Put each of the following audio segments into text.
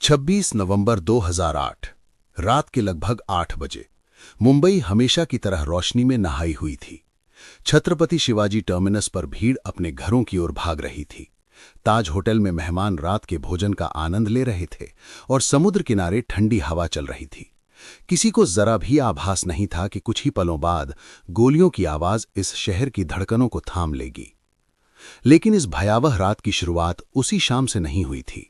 26 नवंबर 2008 रात के लगभग 8 बजे मुंबई हमेशा की तरह रोशनी में नहाई हुई थी। छत्रपति शिवाजी टर्मिनस पर भीड़ अपने घरों की ओर भाग रही थी। ताज होटल में मेहमान रात के भोजन का आनंद ले रहे थे और समुद्र किनारे ठंडी हवा चल रही थी। किसी को जरा भी आभास नहीं था कि कुछ ही पलों बाद गोलियों की आवाज इस शहर की धड़कनों को थाम लेगी। लेकिन इस भयावह रात की शुरुआत उसी शाम से नहीं हुई थी।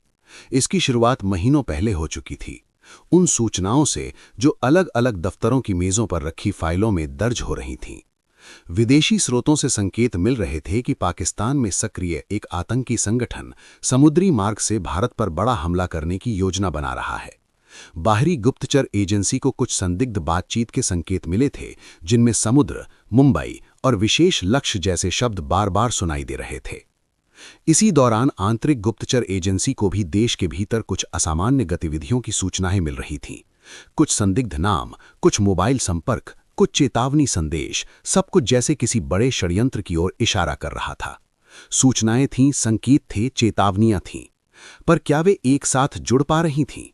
इसकी शुरुआत महीनों पहले हो चुकी थी, उन सूचनाओं से जो अलग अलग दफ्तरों की मेजों पर रखी फाइलों में दर्ज हो रही थीं। विदेशी स्रोतों से संकेत मिल रहे थे कि पाकिस्तान में सक्रिय एक आतंकी संगठन समुद्री मार्ग से भारत पर बड़ा हमला करने की योजना बना रहा है। बाहरी गुप्तचर एजेंसी को कुछ संदिग्ध बातचीत के संकेत मिले थे, जिनमें समुद्र, मुंबई और विशेष लक्ष्य जैसे शब्द बार बार सुनाई दे रहे थे। इसी दौरान आंतरिक गुप्तचर एजेंसी को भी देश के भीतर कुछ असामान्य गतिविधियों की सूचनाएं मिल रही थीं। कुछ संदिग्ध नाम, कुछ मोबाइल संपर्क, कुछ चेतावनी संदेश, सब कुछ जैसे किसी बड़े षड्यंत्र की ओर इशारा कर रहा था। सूचनाएं थीं, संकेत थे, चेतावनियां थीं, पर क्या वे एक साथ जुड़ पा रही थीं?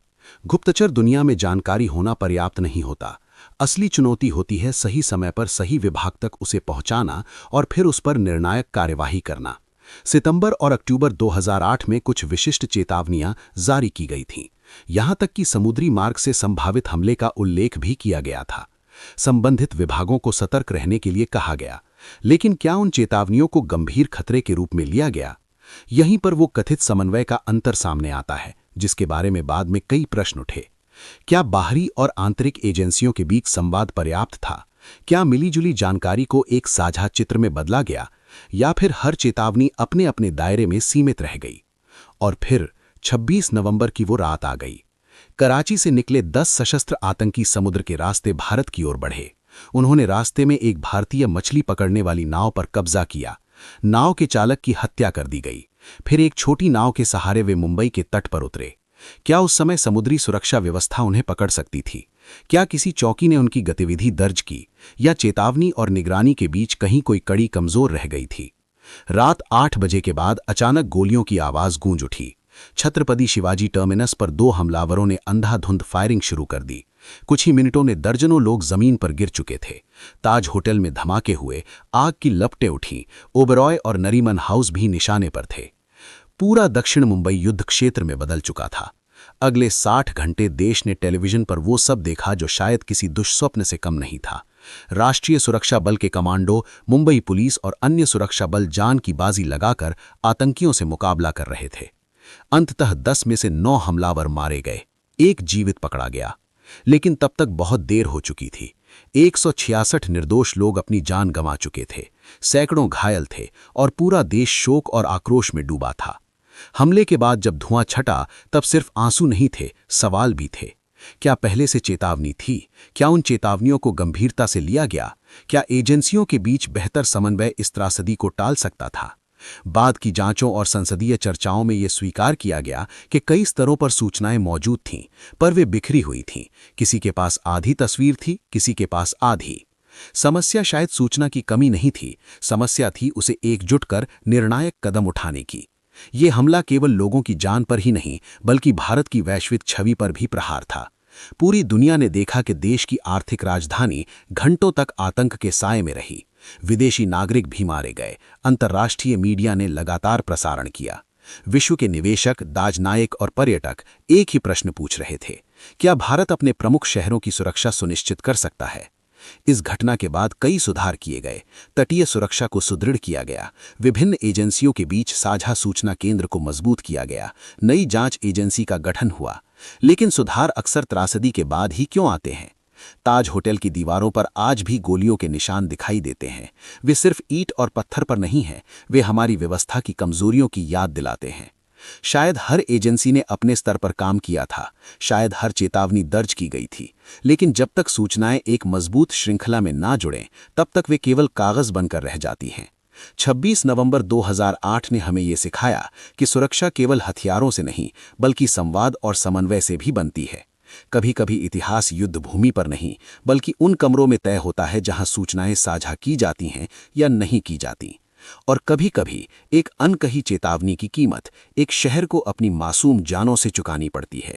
गुप्तचर दुनिया में जानकारी होना पर्याप्त नहीं होता। असली चुनौती होती है सही समय पर सही विभाग तक उसे पहुंचाना और फिर उस पर निर्णायक कार्यवाही करना। सितंबर और अक्टूबर 2008 में कुछ विशिष्ट चेतावनियां जारी की गई थीं। यहां तक कि समुद्री मार्ग से संभावित हमले का उल्लेख भी किया गया था। संबंधित विभागों को सतर्क रहने के लिए कहा गया, लेकिन क्या उन चेतावनियों को गंभीर खतरे के रूप में लिया गया? यहीं पर वो कथित समन्वय का अंतर सामने आता है, जिसके बारे में बाद में कई प्रश्न उठे। क्या बाहरी और आंतरिक एजेंसियों के बीच संवाद पर्याप्त था? क्या मिलीजुली जानकारी को एक साझा चित्र में बदला गया, या फिर हर चेतावनी अपने अपने दायरे में सीमित रह गई? और फिर 26 नवंबर की वो रात आ गई। कराची से निकले 10 सशस्त्र आतंकी समुद्र के रास्ते भारत की ओर बढ़े। उन्होंने रास्ते में एक भारतीय मछली पकड़ने वाली नाव पर कब्जा किया। नाव के चालक की हत्या कर दी गई। फिर एक छोटी नाव के सहारे वे मुंबई के तट पर उतरे। क्या उस समय समुद्री सुरक्षा व्यवस्था उन्हें पकड़ सकती थी? क्या किसी चौकी ने उनकी गतिविधि दर्ज की, या चेतावनी और निगरानी के बीच कहीं कोई कड़ी कमजोर रह गई थी? रात 8 बजे के बाद अचानक गोलियों की आवाज गूंज उठी। छत्रपति शिवाजी टर्मिनस पर 2 हमलावरों ने अंधाधुंध फायरिंग शुरू कर दी। कुछ ही मिनटों में दर्जनों लोग जमीन पर गिर चुके थे। ताज होटल में धमाके हुए, आग की लपटें उठीं। ओबरॉय और नरीमन हाउस भी निशाने पर थे। पूरा दक्षिण मुंबई युद्ध क्षेत्र में बदल चुका था। अगले 60 घंटे देश ने टेलीविजन पर वो सब देखा जो शायद किसी दुष्स्वप्न से कम नहीं था। राष्ट्रीय सुरक्षा बल के कमांडो, मुंबई पुलिस और अन्य सुरक्षा बल जान की बाजी लगाकर आतंकियों से मुकाबला कर रहे थे। अंततः 10 में से 9 हमलावर मारे गए, एक जीवित पकड़ा गया। लेकिन तब तक बहुत देर हो चुकी थी। 166 निर्दोष लोग अपनी जान गंवा चुके थे, सैकड़ों घायल थे और पूरा देश शोक और आक्रोश में डूबा था। हमले के बाद जब धुआं छटा, तब सिर्फ आंसू नहीं थे, सवाल भी थे। क्या पहले से चेतावनी थी? क्या उन चेतावनियों को गंभीरता से लिया गया? क्या एजेंसियों के बीच बेहतर समन्वय इस त्रासदी को टाल सकता था? बाद की जांचों और संसदीय चर्चाओं में यह स्वीकार किया गया कि कई स्तरों पर सूचनाएं मौजूद थीं, पर वे बिखरी हुई थीं। किसी के पास आधी तस्वीर थी, किसी के पास आधी। समस्या शायद सूचना की कमी नहीं थी, समस्या थी उसे एकजुट कर निर्णायक कदम उठाने की। ये हमला केवल लोगों की जान पर ही नहीं, बल्कि भारत की वैश्विक छवि पर भी प्रहार था। पूरी दुनिया ने देखा कि देश की आर्थिक राजधानी घंटों तक आतंक के साए में रही। विदेशी नागरिक भी मारे गए। अंतर्राष्ट्रीय मीडिया ने लगातार प्रसारण किया। विश्व के निवेशक, दाजनायक और पर्यटक एक ही प्रश्न पूछ रहे थे: क्या भारत अपने प्रमुख शहरों की सुरक्षा सुनिश्चित कर सकता है? इस घटना के बाद कई सुधार किए गए। तटीय सुरक्षा को सुदृढ़ किया गया। विभिन्न एजेंसियों के बीच साझा सूचना केंद्र को मजबूत किया गया। नई जांच एजेंसी का गठन हुआ। लेकिन सुधार अक्सर त्रासदी के बाद ही क्यों आते हैं? ताज होटल की दीवारों पर आज भी गोलियों के निशान दिखाई देते हैं। वे सिर्फ ईंट और पत्थर पर नहीं हैं, वे हमारी व्यवस्था की कमजोरियों की याद दिलाते हैं। शायद हर एजेंसी ने अपने स्तर पर काम किया था, शायद हर चेतावनी दर्ज की गई थी, लेकिन जब तक सूचनाएं एक मजबूत श्रृंखला में ना जुड़ें, तब तक वे केवल कागज बनकर रह जाती हैं। 26 नवंबर 2008 ने हमें ये सिखाया कि सुरक्षा केवल हथियारों से नहीं, बल्कि संवाद और समन्वय से भी बनती है। कभी कभी इतिहास युद्ध भूमि पर नहीं, बल्कि उन कमरों में तय होता है जहां सूचनाएं साझा की जाती हैं या नहीं की जाती। और कभी कभी एक अनकही चेतावनी की कीमत एक शहर को अपनी मासूम जानों से चुकानी पड़ती है।